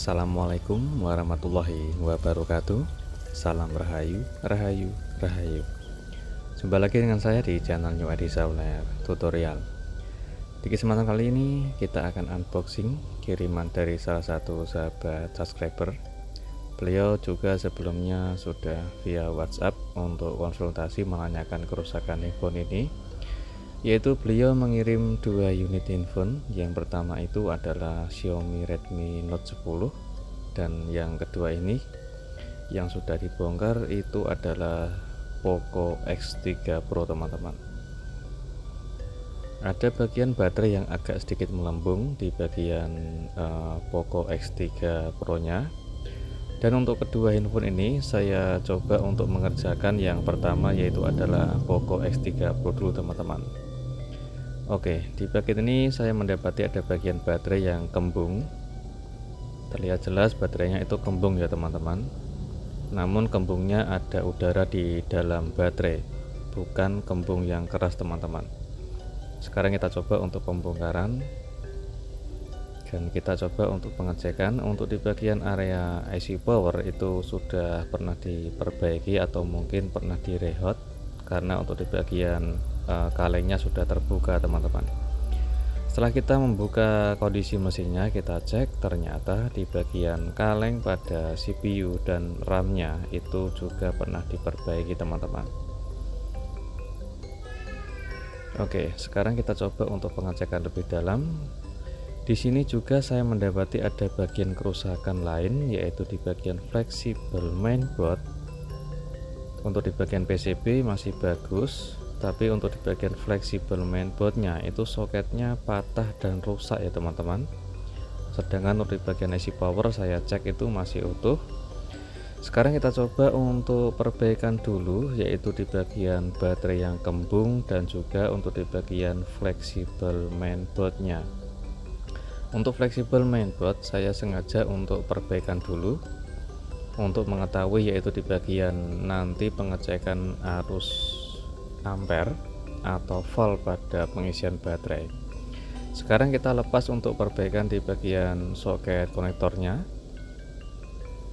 Assalamualaikum warahmatullahi wabarakatuh. Salam rahayu, rahayu, rahayu. Jumpa lagi dengan saya di channel New Edi Sauler Tutorial. Di kesempatan kali ini kita akan unboxing kiriman dari salah satu sahabat subscriber. Beliau juga sebelumnya sudah via WhatsApp untuk konsultasi menanyakan kerusakan handphone ini, yaitu beliau mengirim 2 unit handphone. Yang pertama itu adalah Xiaomi Redmi Note 10, dan yang kedua ini yang sudah dibongkar itu adalah Poco X3 Pro, teman-teman. Ada bagian baterai yang agak sedikit melembung di bagian Poco X3 Pro nya. Dan untuk kedua handphone ini saya coba untuk mengerjakan yang pertama, yaitu adalah Poco X3 Pro dulu, teman-teman. Oke, di bagian ini saya mendapati ada bagian baterai yang kembung. Terlihat jelas baterainya itu kembung ya, teman-teman. Namun kembungnya ada udara di dalam baterai, bukan kembung yang keras, teman-teman. Sekarang kita coba untuk pembongkaran, dan kita coba untuk pengecekan. Untuk di bagian area IC power itu sudah pernah diperbaiki atau mungkin pernah direhot, karena untuk di bagian kalengnya sudah terbuka, teman-teman. Setelah kita membuka kondisi mesinnya, kita cek, ternyata di bagian kaleng pada CPU dan RAM-nya itu juga pernah diperbaiki, teman-teman. Oke, sekarang kita coba untuk pengecekan lebih dalam. Di sini juga saya mendapati ada bagian kerusakan lain, yaitu di bagian fleksibel mainboard. Untuk di bagian PCB masih bagus, tapi untuk di bagian fleksibel mainboardnya itu soketnya patah dan rusak ya, teman-teman. Sedangkan untuk di bagian IC power saya cek itu masih utuh. Sekarang kita coba untuk perbaikan dulu, yaitu di bagian baterai yang kembung dan juga untuk di bagian fleksibel mainboardnya. Untuk fleksibel mainboard saya sengaja untuk perbaikan dulu untuk mengetahui, yaitu di bagian nanti pengecekan arus ampere atau volt pada pengisian baterai. Sekarang kita lepas untuk perbaikan di bagian soket konektornya.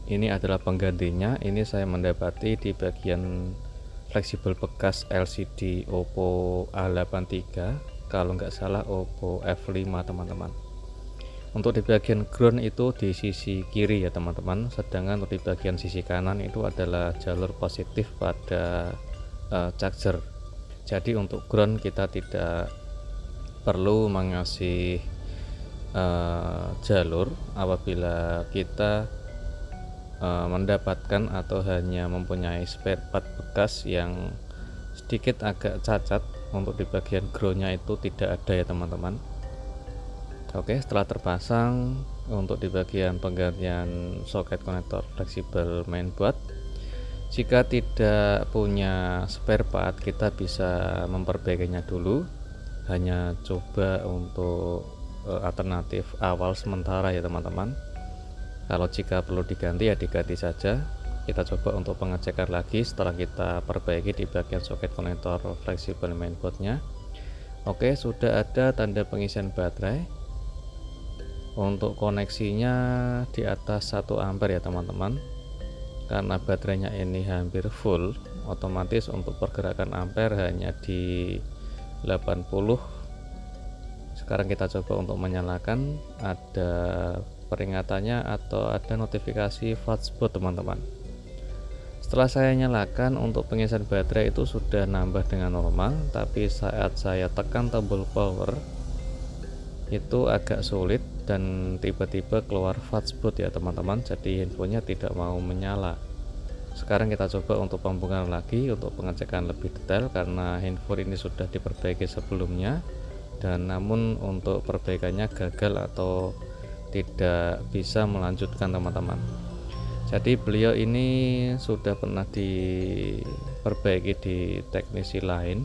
Ini adalah penggantinya. Ini saya mendapati di bagian fleksibel bekas LCD Oppo A83, kalau nggak salah Oppo F5, teman-teman. Untuk di bagian ground itu di sisi kiri ya, teman-teman. Sedangkan untuk di bagian sisi kanan itu adalah jalur positif pada charger. Jadi untuk ground kita tidak perlu mengasih jalur apabila kita mendapatkan atau hanya mempunyai spare part bekas yang sedikit agak cacat. Untuk di bagian groundnya itu tidak ada ya, teman-teman. Oke, setelah terpasang, untuk di bagian penggantian soket konektor fleksibel mainboard, jika tidak punya spare part kita bisa memperbaikinya dulu. Hanya coba untuk alternatif awal sementara ya, teman-teman. Kalau jika perlu diganti ya diganti saja. Kita coba untuk pengecekan lagi setelah kita perbaiki di bagian soket konektor fleksibel mainboardnya. Oke, sudah ada tanda pengisian baterai. Untuk koneksinya di atas 1 ampere ya, teman-teman. Karena baterainya ini hampir full, otomatis untuk pergerakan ampere hanya di 80. Sekarang kita coba untuk menyalakan. Ada peringatannya atau ada notifikasi flash spot, teman-teman. Setelah saya nyalakan, untuk pengisian baterai itu sudah nambah dengan normal, tapi saat saya tekan tombol power itu agak sulit dan tiba-tiba keluar fastboot ya teman-teman, jadi handphonenya tidak mau menyala. Sekarang kita coba untuk pembongkaran lagi untuk pengecekan lebih detail, karena handphone ini sudah diperbaiki sebelumnya dan namun untuk perbaikannya gagal atau tidak bisa melanjutkan teman-teman. Jadi beliau ini sudah pernah diperbaiki di teknisi lain,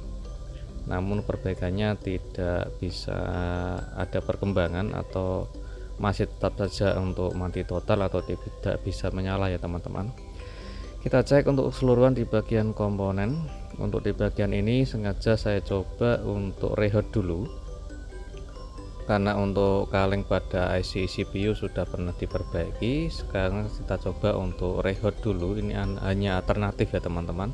namun perbaikannya tidak bisa ada perkembangan atau masih tetap saja untuk mati total atau tidak bisa menyala ya teman-teman. Kita cek untuk keseluruhan di bagian komponen. Untuk di bagian ini sengaja saya coba untuk rehat dulu, karena untuk kaleng pada IC CPU sudah pernah diperbaiki. Sekarang kita coba untuk rehat dulu, ini hanya alternatif ya teman-teman.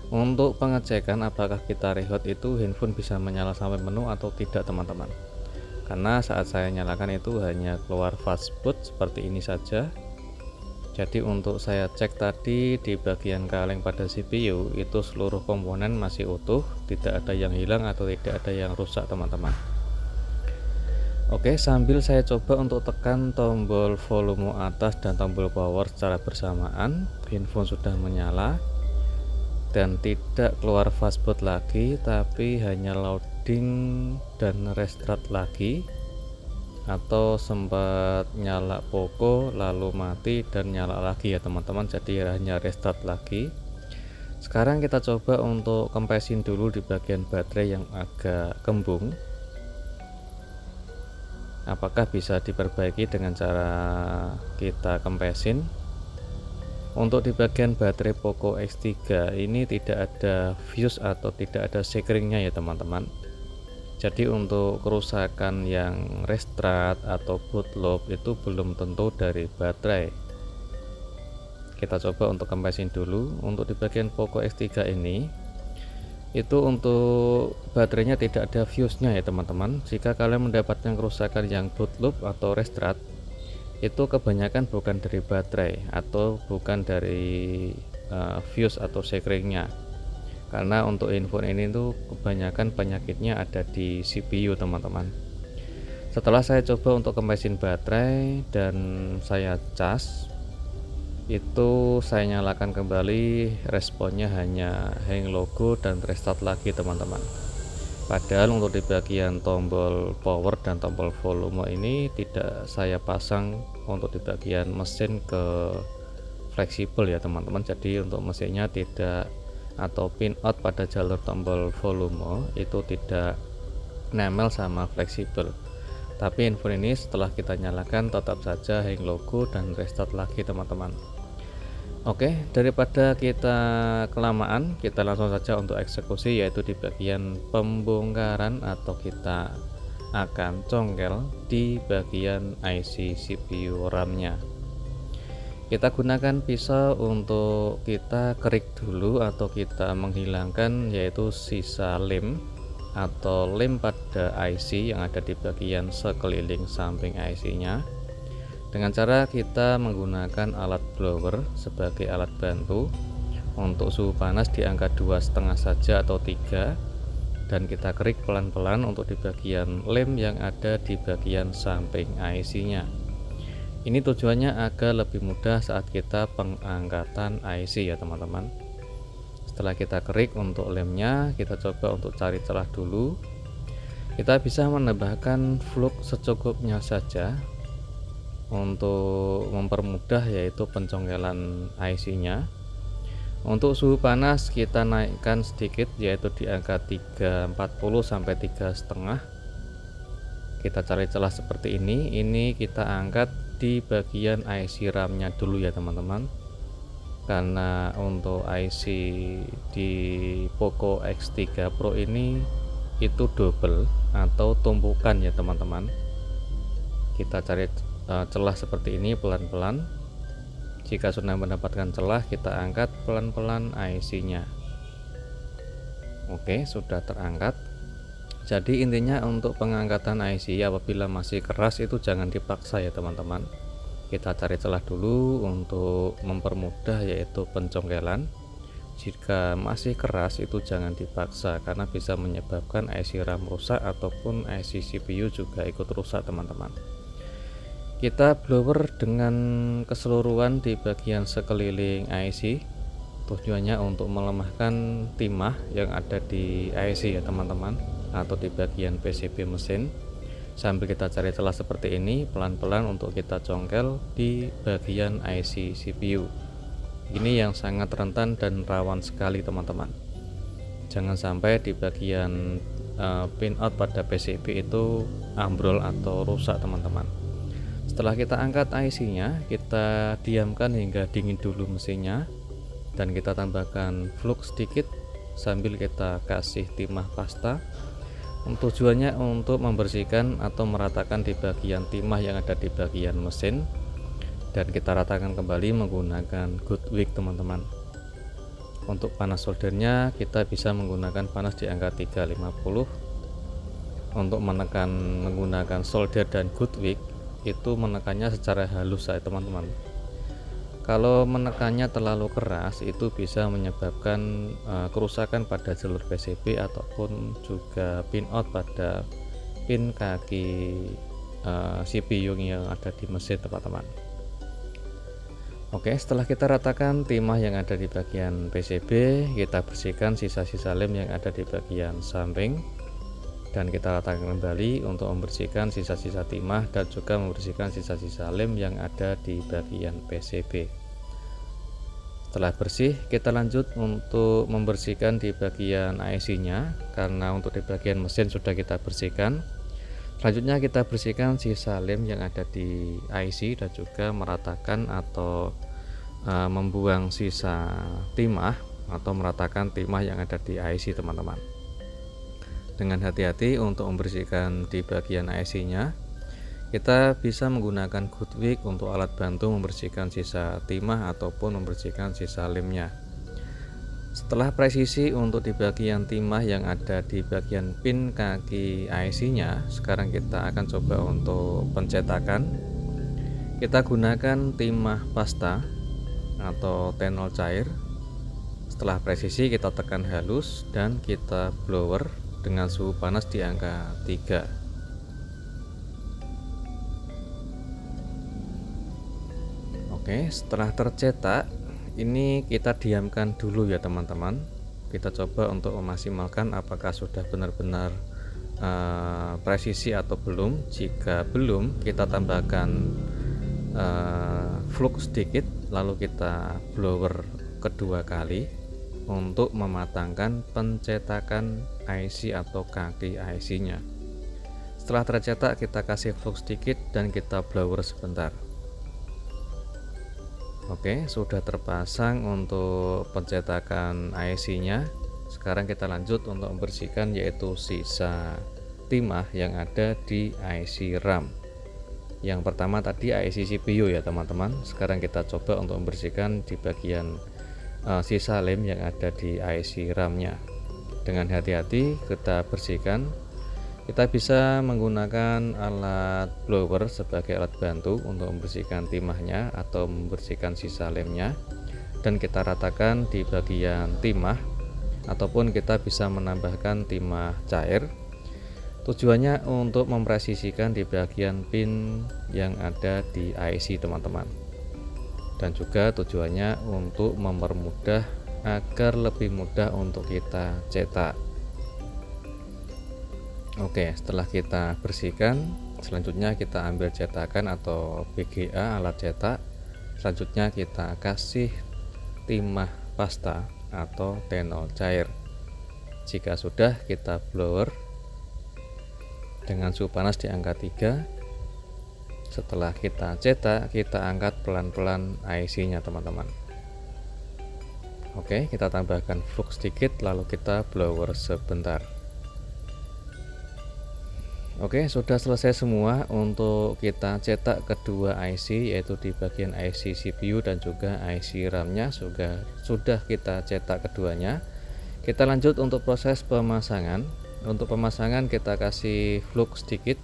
Untuk pengecekan apakah kita rehat itu handphone bisa menyala sampai penuh atau tidak teman-teman, karena saat saya nyalakan itu hanya keluar fastboot seperti ini saja. Jadi untuk saya cek tadi di bagian kaleng pada CPU itu seluruh komponen masih utuh, tidak ada yang hilang atau tidak ada yang rusak teman-teman. Oke, sambil saya coba untuk tekan tombol volume atas dan tombol power secara bersamaan, handphone sudah menyala dan tidak keluar fastboot lagi, tapi hanya loading dan restart lagi, atau sempat nyala poko lalu mati dan nyala lagi ya teman-teman, jadi hanya restart lagi. Sekarang kita coba untuk kempesin dulu di bagian baterai yang agak kembung, apakah bisa diperbaiki dengan cara kita kempesin. Untuk di bagian baterai Poco X3 ini tidak ada fuse atau tidak ada sekringnya ya teman-teman. Jadi untuk kerusakan yang restart atau bootloop itu belum tentu dari baterai. Kita coba untuk kempesin dulu. Untuk di bagian Poco X3 ini itu untuk baterainya tidak ada fuse-nya ya teman-teman. Jika kalian mendapatkan kerusakan yang bootloop atau restart, itu kebanyakan bukan dari baterai atau bukan dari fuse atau sekringnya. Karena untuk handphone ini tuh kebanyakan penyakitnya ada di CPU teman-teman. Setelah saya coba untuk kempesin baterai dan saya cas, itu saya nyalakan kembali, responnya hanya hang logo dan restart lagi teman-teman. Padahal untuk di bagian tombol power dan tombol volume ini tidak saya pasang untuk di bagian mesin ke fleksibel ya teman-teman. Jadi untuk mesinnya tidak, atau pin out pada jalur tombol volume itu tidak nempel sama fleksibel. Tapi handphone ini setelah kita nyalakan tetap saja hang logo dan restart lagi teman-teman. Oke, daripada kita kelamaan, kita langsung saja untuk eksekusi, yaitu di bagian pembongkaran atau kita akan congkel di bagian IC CPU RAM-nya. Kita gunakan pisau untuk kita kerik dulu atau kita menghilangkan yaitu sisa lem atau lem pada IC yang ada di bagian sekeliling samping IC-nya, dengan cara kita menggunakan alat blower sebagai alat bantu. Untuk suhu panas di angka 2,5 saja atau 3, dan kita kerik pelan-pelan untuk di bagian lem yang ada di bagian samping IC-nya. Ini tujuannya agar lebih mudah saat kita pengangkatan IC ya teman-teman. Setelah kita kerik untuk lemnya, kita coba untuk cari celah dulu. Kita bisa menambahkan flux secukupnya saja untuk mempermudah yaitu pencongkelan IC-nya. Untuk suhu panas kita naikkan sedikit yaitu di angka 340 sampai 3,5. Kita cari celah seperti ini. Ini kita angkat di bagian IC RAM-nya dulu ya teman-teman, karena untuk IC di Poco X3 Pro ini itu double atau tumpukan ya teman-teman. Kita cari celah seperti ini pelan-pelan. Jika sudah mendapatkan celah, kita angkat pelan-pelan IC-nya. Oke, sudah terangkat. Jadi intinya untuk pengangkatan IC apabila masih keras itu jangan dipaksa ya teman-teman. kita cari celah dulu untuk mempermudah, yaitu pencongkelan. Jika masih keras itu jangan dipaksa karena bisa menyebabkan IC RAM rusak ataupun IC CPU juga ikut rusak teman-teman. Kita blower dengan keseluruhan di bagian sekeliling IC, tujuannya untuk melemahkan timah yang ada di IC ya teman-teman, atau di bagian PCB mesin. Sambil kita cari celah seperti ini, pelan-pelan untuk kita congkel di bagian IC CPU. Ini yang sangat rentan dan rawan sekali teman-teman. Jangan sampai di bagian pinout pada PCB itu ambrol atau rusak teman-teman. Setelah kita angkat IC-nya, kita diamkan hingga dingin dulu mesinnya, dan kita tambahkan flux sedikit sambil kita kasih timah pasta. Tujuannya untuk membersihkan atau meratakan di bagian timah yang ada di bagian mesin, dan kita ratakan kembali menggunakan Goodwick teman-teman. Untuk panas soldernya kita bisa menggunakan panas di angka 350. Untuk menekan menggunakan solder dan Goodwick itu menekannya secara halus saja teman-teman. Kalau menekannya terlalu keras itu bisa menyebabkan kerusakan pada jalur PCB ataupun juga pinout pada pin kaki CPU yang ada di mesin teman-teman. Oke, setelah kita ratakan timah yang ada di bagian PCB, kita bersihkan sisa-sisa lem yang ada di bagian samping, dan kita ratakan kembali untuk membersihkan sisa-sisa timah dan juga membersihkan sisa-sisa lem yang ada di bagian PCB. Setelah bersih, kita lanjut untuk membersihkan di bagian IC-nya, karena untuk di bagian mesin sudah kita bersihkan. Selanjutnya kita bersihkan sisa lem yang ada di IC dan juga meratakan atau membuang sisa timah atau meratakan timah yang ada di IC teman-teman. Dengan hati-hati untuk membersihkan di bagian IC-nya. Kita bisa menggunakan Goodwick untuk alat bantu membersihkan sisa timah ataupun membersihkan sisa lemnya. Setelah presisi untuk di bagian timah yang ada di bagian pin kaki IC-nya, sekarang kita akan coba untuk pencetakan. Kita gunakan timah pasta atau tenol cair. Setelah presisi kita tekan halus dan kita blower dengan suhu panas di angka 3. Oke, setelah tercetak ini kita diamkan dulu ya teman-teman. Kita coba untuk memaksimalkan apakah sudah benar-benar presisi atau belum. Jika belum, kita tambahkan flux sedikit, lalu kita blower kedua kali untuk mematangkan pencetakan IC atau kaki IC-nya. Setelah tercetak kita kasih flux sedikit dan kita blower sebentar. Oke, sudah terpasang untuk pencetakan IC-nya. Sekarang kita lanjut untuk membersihkan, yaitu sisa timah yang ada di IC RAM. Yang pertama tadi IC CPU ya teman-teman. Sekarang kita coba untuk membersihkan di bagian sisa lem yang ada di IC RAM-nya. Dengan hati-hati kita bersihkan. Kita bisa menggunakan alat blower sebagai alat bantu untuk membersihkan timahnya atau membersihkan sisa lemnya, dan kita ratakan di bagian timah, ataupun kita bisa menambahkan timah cair. Tujuannya untuk mempresisikan di bagian pin yang ada di IC teman-teman, dan juga tujuannya untuk mempermudah agar lebih mudah untuk kita cetak. Oke, setelah kita bersihkan, selanjutnya kita ambil cetakan atau BGA alat cetak. Selanjutnya kita kasih timah pasta atau tenol cair. Jika sudah, kita blower dengan suhu panas di angka 3. Setelah kita cetak, kita angkat pelan-pelan IC-nya teman-teman. Oke, kita tambahkan flux sedikit lalu kita blower sebentar. Oke, sudah selesai semua untuk kita cetak kedua IC, yaitu di bagian IC CPU dan juga IC RAM-nya sudah kita cetak keduanya. Kita lanjut untuk proses pemasangan. Untuk pemasangan kita kasih flux sedikit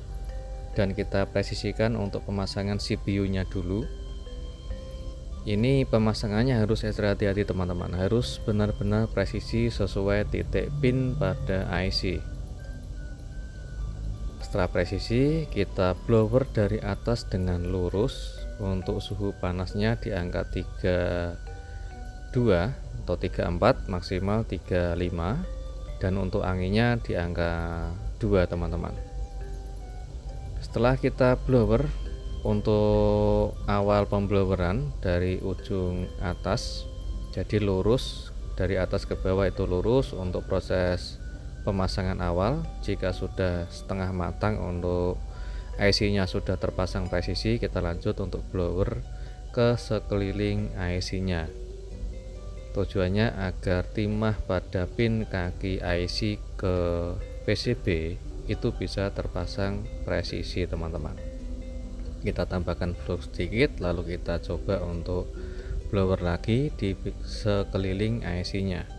dan kita presisikan untuk pemasangan CPU nya dulu. Ini pemasangannya harus extra hati-hati teman-teman, harus benar-benar presisi sesuai titik pin pada IC. Setelah presisi, kita blower dari atas dengan lurus. Untuk suhu panasnya di angka 32 atau 34, maksimal 35, dan untuk anginnya di angka 2 teman-teman. Setelah kita blower, untuk awal pembloweran dari ujung atas, jadi lurus dari atas ke bawah itu lurus untuk proses pemasangan awal. Jika sudah setengah matang untuk IC nya sudah terpasang presisi, kita lanjut untuk blower ke sekeliling IC nya. Tujuannya agar timah pada pin kaki IC ke PCB itu bisa terpasang presisi teman-teman. Kita tambahkan flux sedikit, lalu kita coba untuk blower lagi di sekeliling IC nya.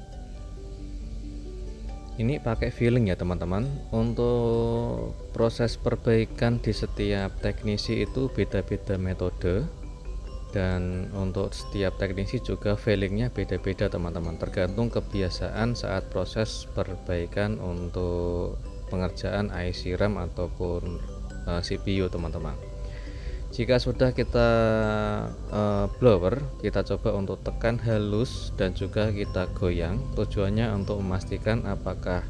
Ini pakai feeling ya teman-teman. Untuk proses perbaikan di setiap teknisi itu beda-beda metode, dan untuk setiap teknisi juga feelingnya beda-beda teman-teman, tergantung kebiasaan saat proses perbaikan untuk pengerjaan IC RAM ataupun CPU teman-teman. Jika sudah kita blower, kita coba untuk tekan halus dan juga kita goyang. Tujuannya untuk memastikan apakah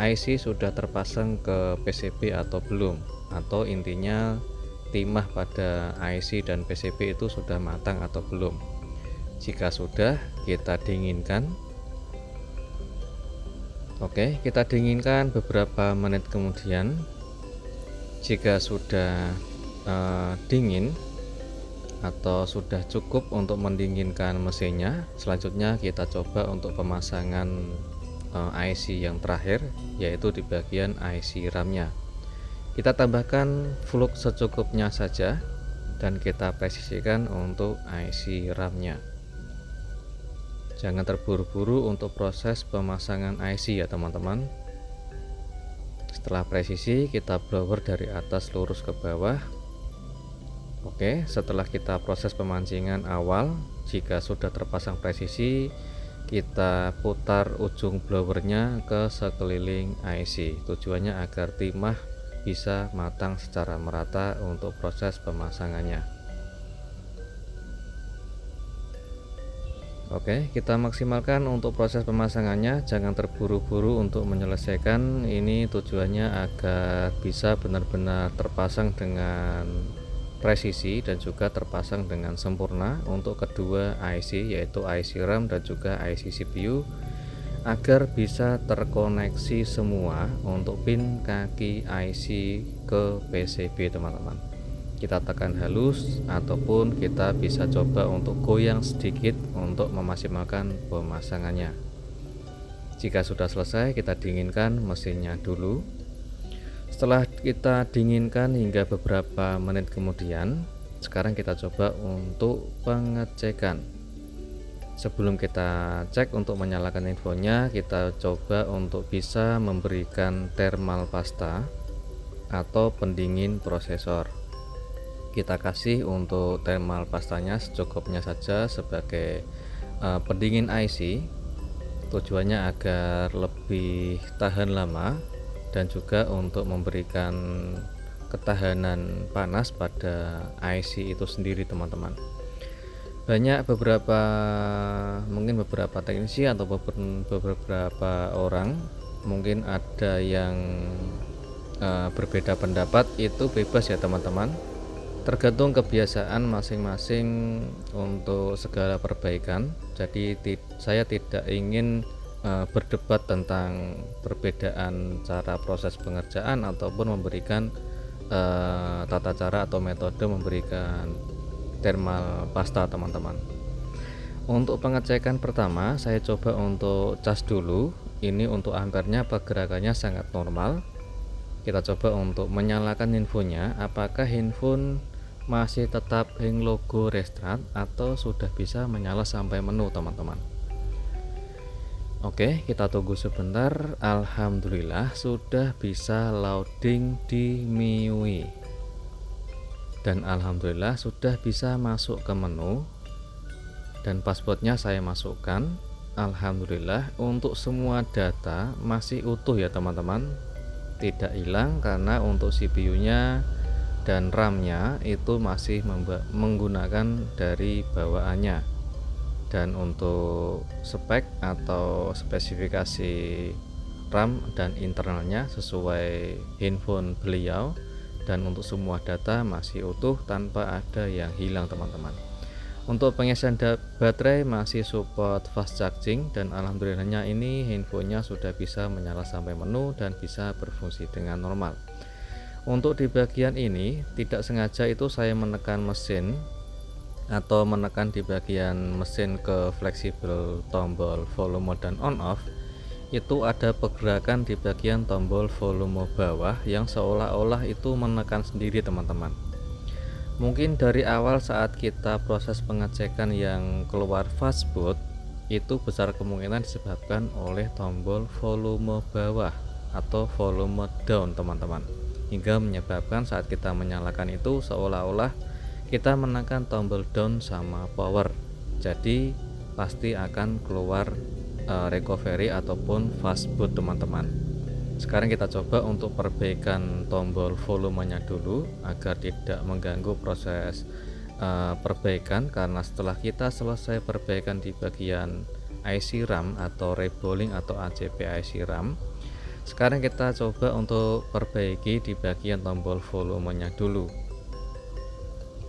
IC sudah terpasang ke PCB atau belum, atau intinya timah pada IC dan PCB itu sudah matang atau belum. Jika sudah, kita dinginkan. Oke, kita dinginkan beberapa menit kemudian. Jika sudah dingin atau sudah cukup untuk mendinginkan mesinnya, selanjutnya kita coba untuk pemasangan IC yang terakhir, yaitu di bagian IC RAM-nya. Kita tambahkan flux secukupnya saja dan kita presisikan untuk IC RAM-nya. Jangan terburu-buru untuk proses pemasangan IC ya teman-teman. Setelah presisi, kita blower dari atas lurus ke bawah. Oke, setelah kita proses pemancingan awal, jika sudah terpasang presisi, kita putar ujung blowernya ke sekeliling IC. Tujuannya agar timah bisa matang secara merata untuk proses pemasangannya. Oke, kita maksimalkan untuk proses pemasangannya, jangan terburu-buru untuk menyelesaikan. Ini tujuannya agar bisa benar-benar terpasang dengan presisi dan juga terpasang dengan sempurna untuk kedua IC, yaitu IC RAM dan juga IC CPU, agar bisa terkoneksi semua untuk pin kaki IC ke PCB teman-teman. Kita tekan halus ataupun kita bisa coba untuk goyang sedikit untuk memaksimalkan pemasangannya. Jika sudah selesai, kita dinginkan mesinnya dulu. Setelah kita dinginkan hingga beberapa menit kemudian, sekarang kita coba untuk pengecekan. Sebelum kita cek untuk menyalakan infonya, kita coba untuk bisa memberikan thermal pasta atau pendingin prosesor. Kita kasih untuk thermal pastanya secukupnya saja sebagai pendingin IC. Tujuannya agar lebih tahan lama dan juga untuk memberikan ketahanan panas pada IC itu sendiri teman-teman. Mungkin beberapa teknisi atau beberapa orang mungkin ada yang berbeda pendapat, itu bebas ya teman-teman, tergantung kebiasaan masing-masing untuk segala perbaikan. Jadi saya tidak ingin berdebat tentang perbedaan cara proses pengerjaan ataupun memberikan tata cara atau metode memberikan thermal pasta teman-teman. Untuk pengecekan pertama, saya coba untuk cas dulu. Ini untuk ampernya pergerakannya sangat normal. Kita coba untuk menyalakan infonya, apakah handphone masih tetap hang logo restart atau sudah bisa menyala sampai menu teman-teman. Oke, kita tunggu sebentar. Alhamdulillah sudah bisa loading di MIUI. Dan alhamdulillah sudah bisa masuk ke menu dan passwordnya saya masukkan. Alhamdulillah untuk semua data masih utuh ya teman-teman, tidak hilang, karena untuk CPU-nya dan RAM-nya itu masih menggunakan dari bawaannya. Dan untuk spek atau spesifikasi RAM dan internalnya sesuai handphone beliau, dan untuk semua data masih utuh tanpa ada yang hilang teman-teman. Untuk pengisian baterai masih support fast charging, dan alhamdulillahnya ini handphonenya sudah bisa menyala sampai menu dan bisa berfungsi dengan normal. Untuk di bagian ini tidak sengaja itu saya menekan mesin atau menekan di bagian mesin ke fleksibel tombol volume dan on off, itu ada pergerakan di bagian tombol volume bawah yang seolah-olah itu menekan sendiri teman-teman. Mungkin dari awal saat kita proses pengecekan yang keluar fastboot, itu besar kemungkinan disebabkan oleh tombol volume bawah atau volume down teman-teman, hingga menyebabkan saat kita menyalakan itu seolah-olah kita menekan tombol down sama power, jadi pasti akan keluar recovery ataupun fastboot teman-teman. Sekarang kita coba untuk perbaikan tombol volumenya dulu agar tidak mengganggu proses perbaikan, karena setelah kita selesai perbaikan di bagian IC RAM atau rebolling atau ACP IC RAM, sekarang kita coba untuk perbaiki di bagian tombol volumenya dulu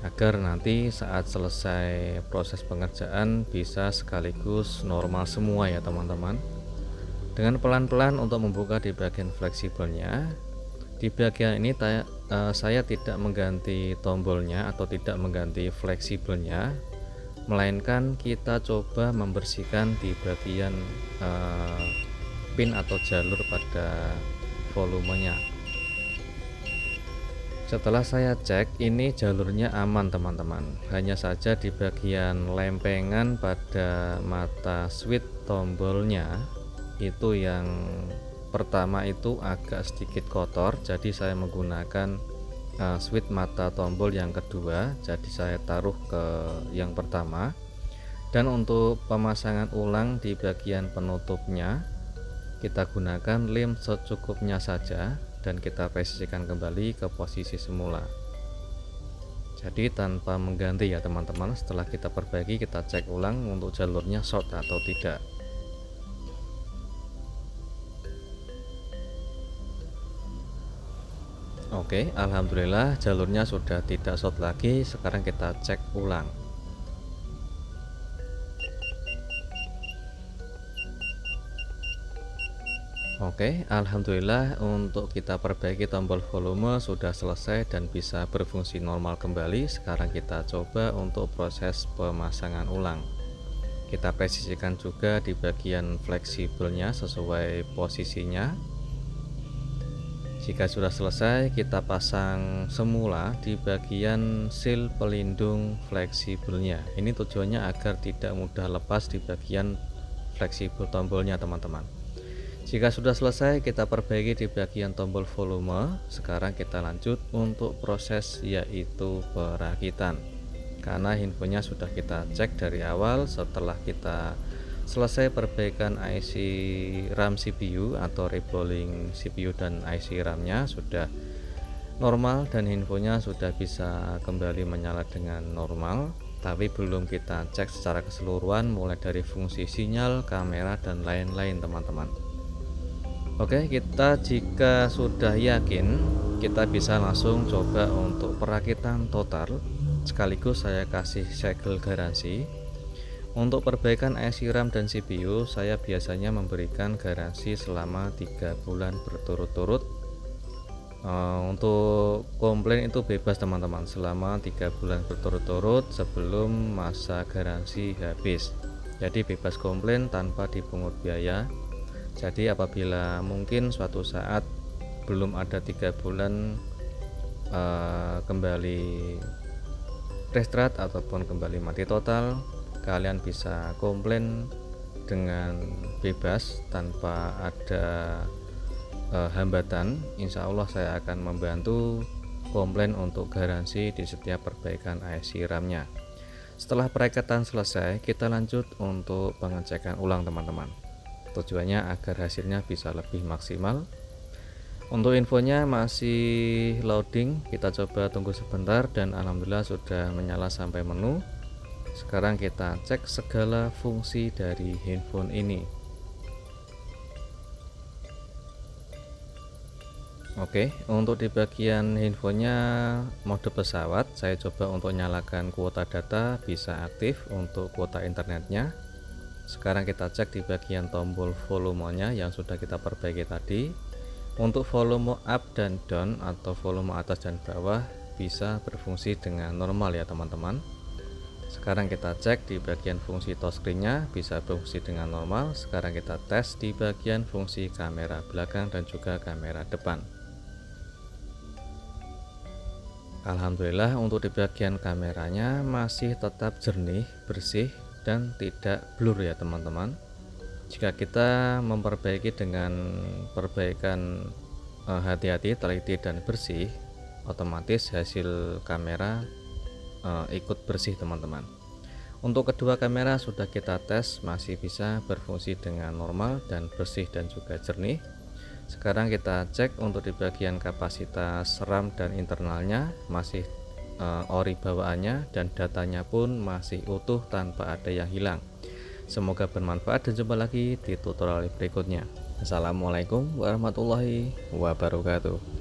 agar nanti saat selesai proses pengerjaan bisa sekaligus normal semua ya teman-teman. Dengan pelan-pelan untuk membuka di bagian fleksibelnya. Di bagian ini saya tidak mengganti tombolnya atau tidak mengganti fleksibelnya, melainkan kita coba membersihkan di bagian pin atau jalur pada volumenya. Setelah saya cek, ini jalurnya aman teman-teman, hanya saja di bagian lempengan pada mata switch tombolnya itu yang pertama itu agak sedikit kotor, jadi saya menggunakan switch mata tombol yang kedua, jadi saya taruh ke yang pertama. Dan untuk pemasangan ulang di bagian penutupnya kita gunakan lem secukupnya saja dan kita posisikan kembali ke posisi semula, jadi tanpa mengganti ya teman-teman. Setelah kita perbaiki, kita cek ulang untuk jalurnya short atau tidak. Oke, alhamdulillah jalurnya sudah tidak short lagi. Sekarang kita cek ulang. Oke, alhamdulillah untuk kita perbaiki tombol volume sudah selesai dan bisa berfungsi normal kembali. Sekarang kita coba untuk proses pemasangan ulang. Kita presisikan juga di bagian fleksibelnya sesuai posisinya. Jika sudah selesai, kita pasang semula di bagian seal pelindung fleksibelnya. Ini tujuannya agar tidak mudah lepas di bagian fleksibel tombolnya teman-teman. Jika sudah selesai, kita perbaiki di bagian tombol volume. Sekarang kita lanjut untuk proses yaitu perakitan, karena handphonenya sudah kita cek dari awal. Setelah kita selesai perbaikan IC RAM CPU atau rebolling CPU dan IC RAM-nya sudah normal dan handphonenya sudah bisa kembali menyala dengan normal, tapi belum kita cek secara keseluruhan mulai dari fungsi sinyal, kamera, dan lain-lain teman-teman. Oke, kita jika sudah yakin, kita bisa langsung coba untuk perakitan total, sekaligus saya kasih segel garansi. Untuk perbaikan IC RAM dan CPU, saya biasanya memberikan garansi selama 3 bulan berturut-turut. Untuk komplain itu bebas teman-teman, selama 3 bulan berturut-turut sebelum masa garansi habis. Jadi bebas komplain tanpa dipungut biaya. Jadi apabila mungkin suatu saat belum ada 3 bulan kembali restart ataupun kembali mati total, kalian bisa komplain dengan bebas tanpa ada hambatan. Insya Allah saya akan membantu komplain untuk garansi di setiap perbaikan IC RAM-nya. Setelah perakatan selesai, kita lanjut untuk pengecekan ulang teman-teman. Tujuannya agar hasilnya bisa lebih maksimal. Untuk infonya masih loading, kita coba tunggu sebentar dan alhamdulillah sudah menyala sampai menu. Sekarang kita cek segala fungsi dari handphone ini. Oke, untuk di bagian handphonenya mode pesawat, saya coba untuk nyalakan kuota data bisa aktif untuk kuota internetnya. Sekarang kita cek di bagian tombol volumenya yang sudah kita perbaiki tadi. Untuk volume up dan down atau volume atas dan bawah bisa berfungsi dengan normal ya teman-teman. Sekarang kita cek di bagian fungsi touchscreen-nya bisa berfungsi dengan normal. Sekarang kita tes di bagian fungsi kamera belakang dan juga kamera depan. Alhamdulillah untuk di bagian kameranya masih tetap jernih, bersih, dan tidak blur ya teman-teman. Jika kita memperbaiki dengan perbaikan hati-hati, teliti, dan bersih, otomatis hasil kamera ikut bersih teman-teman. Untuk kedua kamera sudah kita tes masih bisa berfungsi dengan normal dan bersih dan juga jernih. Sekarang kita cek untuk di bagian kapasitas RAM dan internalnya masih ori bawaannya dan datanya pun masih utuh tanpa ada yang hilang. Semoga bermanfaat dan jumpa lagi di tutorial berikutnya. Assalamualaikum warahmatullahi wabarakatuh.